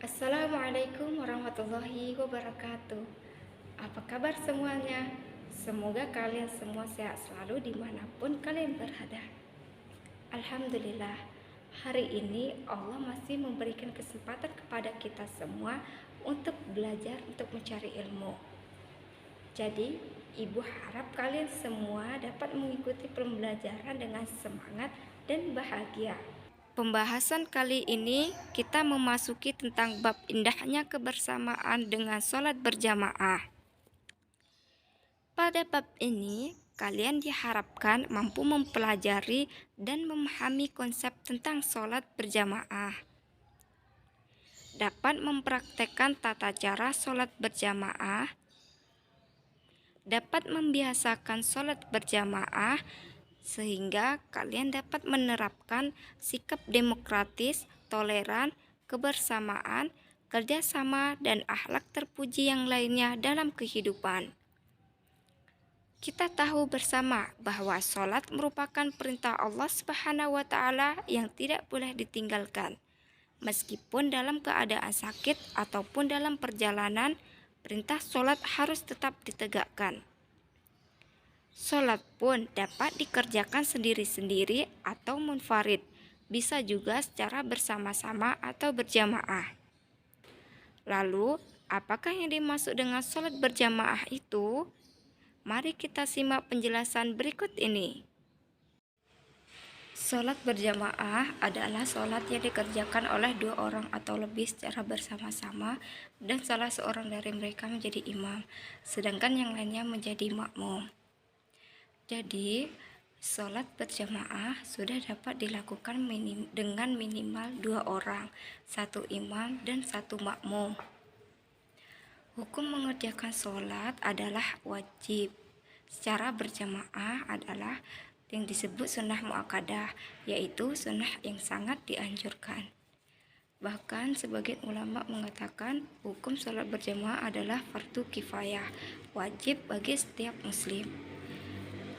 Assalamualaikum warahmatullahi wabarakatuh. Apa kabar semuanya? Semoga kalian semua sehat selalu dimanapun kalian berada. Alhamdulillah, hari ini Allah masih memberikan kesempatan kepada kita semua untuk belajar, untuk mencari ilmu. Jadi, Ibu harap kalian semua dapat mengikuti pembelajaran dengan semangat dan bahagia. Pembahasan kali ini kita memasuki tentang bab indahnya kebersamaan dengan sholat berjamaah. Pada bab ini, kalian diharapkan mampu mempelajari dan memahami konsep tentang sholat berjamaah. Dapat mempraktekkan tata cara sholat berjamaah, dapat membiasakan sholat berjamaah, sehingga kalian dapat menerapkan sikap demokratis, toleran, kebersamaan, kerjasama, dan akhlak terpuji yang lainnya dalam kehidupan. Kita tahu bersama bahwa sholat merupakan perintah Allah Subhanahu wa Ta'ala yang tidak boleh ditinggalkan. Meskipun dalam keadaan sakit ataupun dalam perjalanan, perintah sholat harus tetap ditegakkan. Sholat pun dapat dikerjakan sendiri-sendiri atau munfarid, bisa juga secara bersama-sama atau berjamaah. Lalu, apakah yang dimaksud dengan sholat berjamaah itu? Mari kita simak penjelasan berikut ini. Sholat berjamaah adalah sholat yang dikerjakan oleh dua orang atau lebih secara bersama-sama dan salah seorang dari mereka menjadi imam, sedangkan yang lainnya menjadi makmum. Jadi, sholat berjamaah sudah dapat dilakukan dengan minimal 2 orang, 1 imam dan 1 makmum. Hukum mengerjakan sholat adalah wajib. Secara berjamaah adalah yang disebut sunnah muakkadah, yaitu sunnah yang sangat dianjurkan. Bahkan sebagian ulama mengatakan hukum sholat berjamaah adalah fardu kifayah, wajib bagi setiap muslim.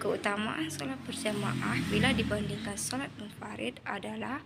Keutamaan sholat berjamaah bila dibandingkan sholat munfarid adalah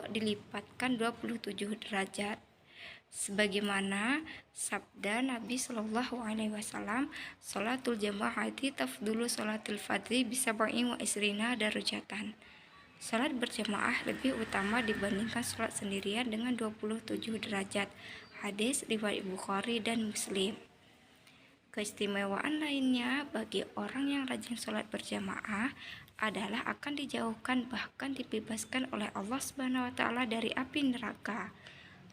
dilipatkan 27 derajat. Sebagaimana sabda Nabi Shallallahu Alaihi Wasallam, sholatul jamaahati tafdulu sholatil fadli bisa wa isrina darajatan. Sholat berjamaah lebih utama dibandingkan sholat sendirian dengan 27 derajat. Hadis riwayat Bukhari dan Muslim. Keistimewaan lainnya bagi orang yang rajin sholat berjamaah adalah akan dijauhkan bahkan dibebaskan oleh Allah Subhanahu wa Ta'ala dari api neraka.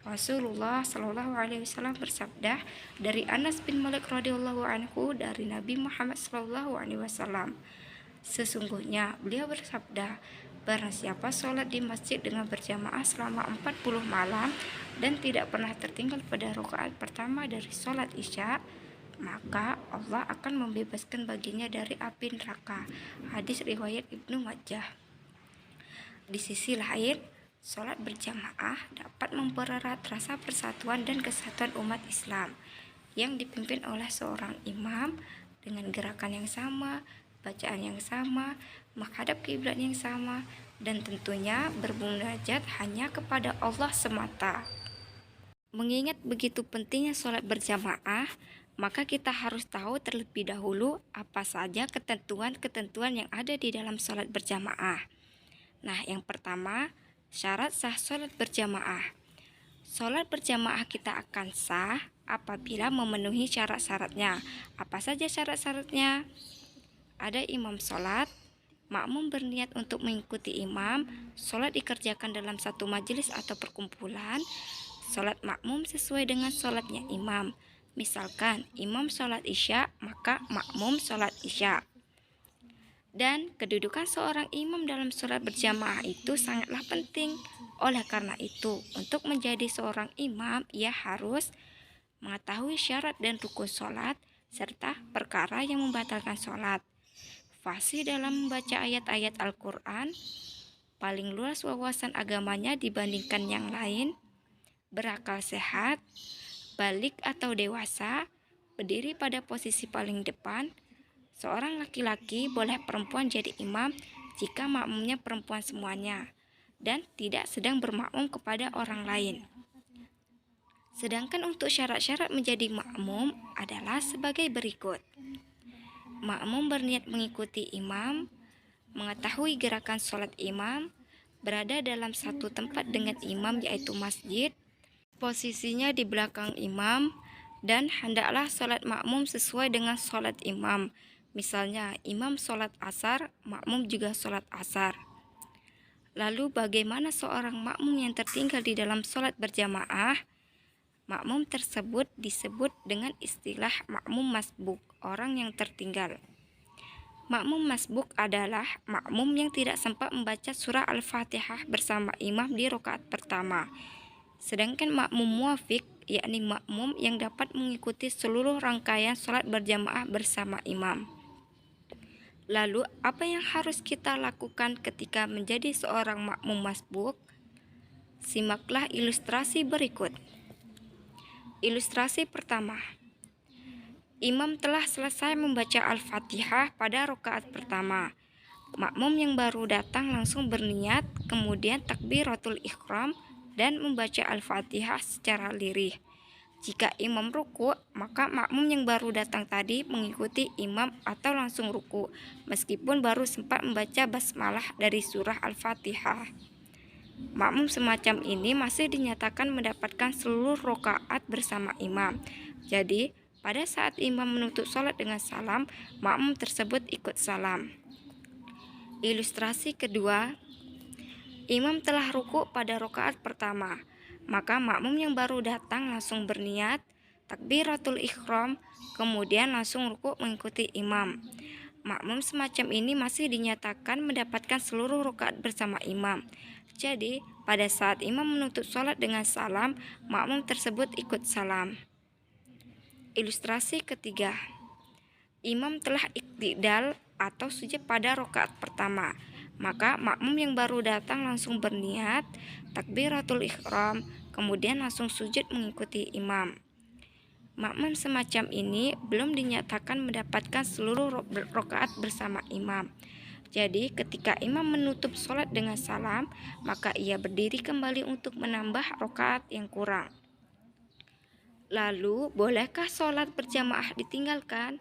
Rasulullah Shallallahu Alaihi Wasallam bersabda dari Anas bin Malik radhiyallahu anhu dari Nabi Muhammad Shallallahu Alaihi Wasallam, sesungguhnya beliau bersabda, barang siapa sholat di masjid dengan berjamaah selama 40 malam dan tidak pernah tertinggal pada rakaat pertama dari sholat isya, maka Allah akan membebaskan baginya dari api neraka. Hadis riwayat Ibnu Majah. Di sisi lain, sholat berjamaah dapat mempererat rasa persatuan dan kesatuan umat Islam yang dipimpin oleh seorang imam dengan gerakan yang sama, bacaan yang sama, menghadap kiblat yang sama, dan tentunya bermunajat hanya kepada Allah semata. Mengingat begitu pentingnya sholat berjamaah, maka kita harus tahu terlebih dahulu apa saja ketentuan-ketentuan yang ada di dalam sholat berjamaah. Nah, yang pertama, syarat sah sholat berjamaah. Sholat berjamaah kita akan sah apabila memenuhi syarat-syaratnya. Apa saja syarat-syaratnya? Ada imam sholat, makmum berniat untuk mengikuti imam, sholat dikerjakan dalam satu majelis atau perkumpulan, sholat makmum sesuai dengan sholatnya imam. Misalkan imam sholat isya, maka makmum sholat isya. Dan kedudukan seorang imam dalam sholat berjamaah itu sangatlah penting. Oleh karena itu, untuk menjadi seorang imam, ia harus mengetahui syarat dan rukun sholat, serta perkara yang membatalkan sholat. Fasih dalam membaca ayat-ayat Al-Quran, paling luas wawasan agamanya dibandingkan yang lain, berakal sehat, balik atau dewasa, berdiri pada posisi paling depan. Seorang laki-laki boleh perempuan jadi imam jika makmumnya perempuan semuanya dan tidak sedang bermakmum kepada orang lain. Sedangkan untuk syarat-syarat menjadi makmum adalah sebagai berikut. Makmum berniat mengikuti imam, mengetahui gerakan sholat imam, berada dalam satu tempat dengan imam yaitu masjid, posisinya di belakang imam, dan hendaklah sholat makmum sesuai dengan sholat imam. Misalnya imam sholat asar, makmum juga sholat asar. Lalu bagaimana seorang makmum yang tertinggal di dalam sholat berjamaah? Makmum tersebut disebut dengan istilah makmum masbuk, orang yang tertinggal. Makmum masbuk adalah makmum yang tidak sempat membaca surah Al-Fatihah bersama imam di rakaat pertama. Sedangkan makmum muwafiq, yakni makmum yang dapat mengikuti seluruh rangkaian sholat berjamaah bersama imam. Lalu, apa yang harus kita lakukan ketika menjadi seorang makmum masbuk? Simaklah ilustrasi berikut. Ilustrasi pertama. Imam telah selesai membaca Al-Fatihah pada rakaat pertama. Makmum yang baru datang langsung berniat, kemudian takbiratul ihram dan membaca Al-Fatihah secara lirih. Jika imam ruku, maka makmum yang baru datang tadi mengikuti imam atau langsung ruku, meskipun baru sempat membaca basmalah dari surah Al-Fatihah. Makmum semacam ini masih dinyatakan mendapatkan seluruh rakaat bersama imam. Jadi, pada saat imam menutup sholat dengan salam, makmum tersebut ikut salam. Ilustrasi kedua, imam telah ruku pada rakaat pertama, maka makmum yang baru datang langsung berniat, takbiratul ihram, kemudian langsung ruku mengikuti imam. Makmum semacam ini masih dinyatakan mendapatkan seluruh rakaat bersama imam. Jadi, pada saat imam menutup sholat dengan salam, makmum tersebut ikut salam. Ilustrasi ketiga, imam telah iktidal atau sujud pada rakaat pertama, maka makmum yang baru datang langsung berniat, takbiratul ihram, kemudian langsung sujud mengikuti imam. Makmum semacam ini belum dinyatakan mendapatkan seluruh rakaat bersama imam. Jadi ketika imam menutup sholat dengan salam, maka ia berdiri kembali untuk menambah rakaat yang kurang. Lalu, bolehkah sholat berjamaah ditinggalkan?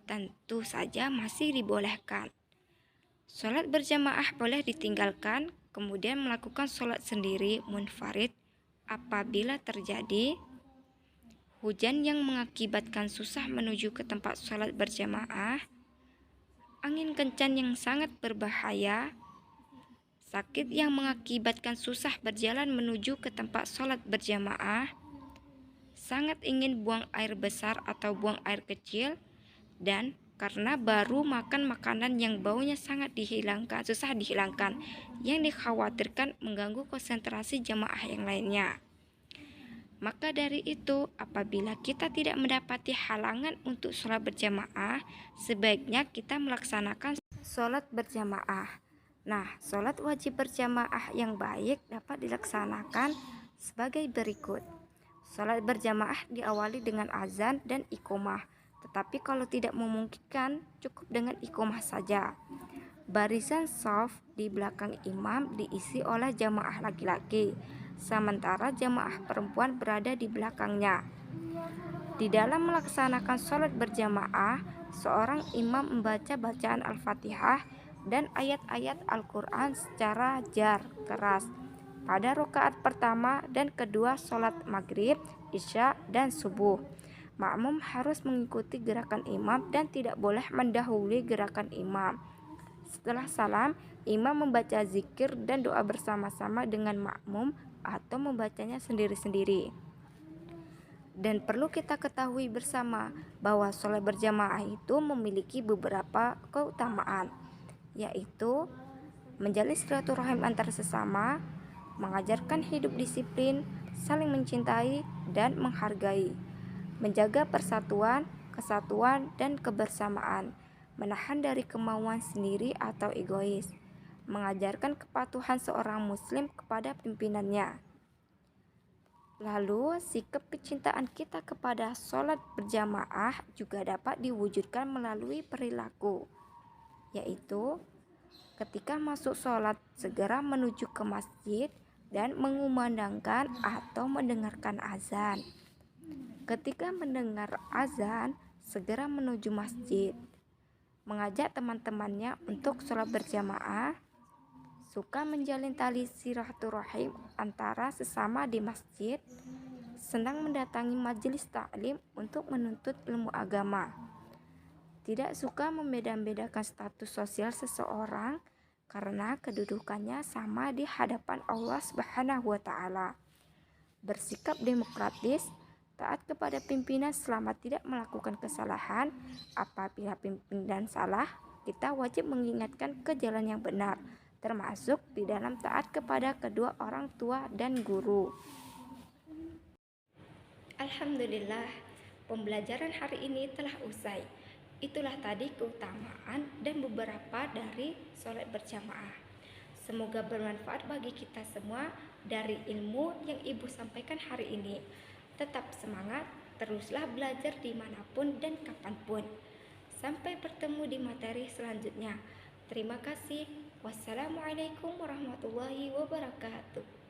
Tentu saja masih dibolehkan. Sholat berjamaah boleh ditinggalkan, kemudian melakukan sholat sendiri munfarid apabila terjadi hujan yang mengakibatkan susah menuju ke tempat sholat berjamaah, angin kencang yang sangat berbahaya, sakit yang mengakibatkan susah berjalan menuju ke tempat sholat berjamaah, sangat ingin buang air besar atau buang air kecil, dan karena baru makan makanan yang baunya susah dihilangkan, yang dikhawatirkan mengganggu konsentrasi jamaah yang lainnya. Maka dari itu, apabila kita tidak mendapati halangan untuk sholat berjamaah, sebaiknya kita melaksanakan sholat berjamaah. Nah, sholat wajib berjamaah yang baik dapat dilaksanakan sebagai berikut. Sholat berjamaah diawali dengan azan dan iqomah, tetapi kalau tidak memungkinkan, cukup dengan iqomah saja. Barisan shaf di belakang imam diisi oleh jamaah laki-laki, sementara jamaah perempuan berada di belakangnya. Di dalam melaksanakan sholat berjamaah, seorang imam membaca bacaan Al-Fatihah dan ayat-ayat Al-Quran secara jar keras pada rakaat pertama dan kedua sholat maghrib, isya, dan subuh. Makmum harus mengikuti gerakan imam dan tidak boleh mendahului gerakan imam. Setelah salam, imam membaca zikir dan doa bersama-sama dengan makmum atau membacanya sendiri-sendiri. Dan perlu kita ketahui bersama bahwa sholat berjamaah itu memiliki beberapa keutamaan, yaitu menjalin silaturahim antar sesama, mengajarkan hidup disiplin, saling mencintai dan menghargai, menjaga persatuan, kesatuan, dan kebersamaan, menahan dari kemauan sendiri atau egois, mengajarkan kepatuhan seorang muslim kepada pimpinannya. Lalu, sikap kecintaan kita kepada sholat berjamaah juga dapat diwujudkan melalui perilaku, yaitu ketika masuk sholat segera menuju ke masjid dan mengumandangkan atau mendengarkan azan. Ketika mendengar azan, segera menuju masjid, mengajak teman-temannya untuk sholat berjamaah, suka menjalin tali silaturahim antara sesama di masjid, senang mendatangi majelis taklim untuk menuntut ilmu agama, tidak suka membeda-bedakan status sosial seseorang karena kedudukannya sama di hadapan Allah Subhanahu wa taala. Bersikap demokratis, taat kepada pimpinan selama tidak melakukan kesalahan. Apabila pimpinan salah, kita wajib mengingatkan ke jalan yang benar, termasuk di dalam taat kepada kedua orang tua dan guru. Alhamdulillah, pembelajaran hari ini telah usai. Itulah tadi keutamaan dan beberapa dari sholat berjamaah. Semoga bermanfaat bagi kita semua dari ilmu yang Ibu sampaikan hari ini. Tetap semangat, teruslah belajar dimanapun dan kapanpun. Sampai bertemu di materi selanjutnya. Terima kasih. Wassalamualaikum warahmatullahi wabarakatuh.